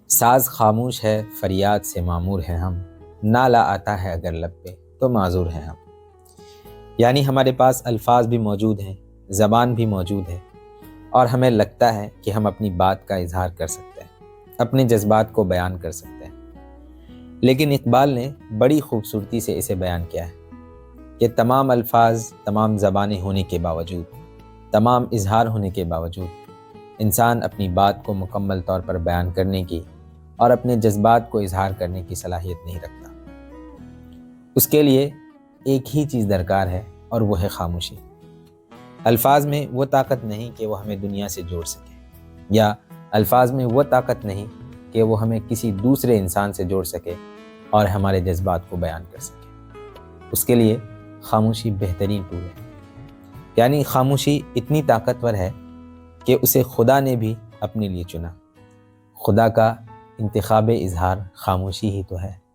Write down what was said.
ساز خاموش ہے فریاد سے معمور ہیں ہم، نالہ آتا ہے اگر لب پہ تو معذور ہیں ہم۔ یعنی ہمارے پاس الفاظ بھی موجود ہیں، زبان بھی موجود ہے، اور ہمیں لگتا ہے کہ ہم اپنی بات کا اظہار کر سکتے ہیں، اپنے جذبات کو بیان کر سکتے ہیں۔ لیکن اقبال نے بڑی خوبصورتی سے اسے بیان کیا ہے کہ تمام الفاظ، تمام زبانیں ہونے کے باوجود، تمام اظہار ہونے کے باوجود، انسان اپنی بات کو مکمل طور پر بیان کرنے کی اور اپنے جذبات کو اظہار کرنے کی صلاحیت نہیں رکھتا۔ اس کے لیے ایک ہی چیز درکار ہے، اور وہ ہے خاموشی۔ الفاظ میں وہ طاقت نہیں کہ وہ ہمیں دنیا سے جوڑ سکے، یا الفاظ میں وہ طاقت نہیں کہ وہ ہمیں کسی دوسرے انسان سے جوڑ سکے اور ہمارے جذبات کو بیان کر سکے۔ اس کے لیے خاموشی بہترین ٹول ہے۔ یعنی خاموشی اتنی طاقتور ہے کہ اسے خدا نے بھی اپنے لیے چنا۔ خدا کا انتخاب اظہار خاموشی ہی تو ہے۔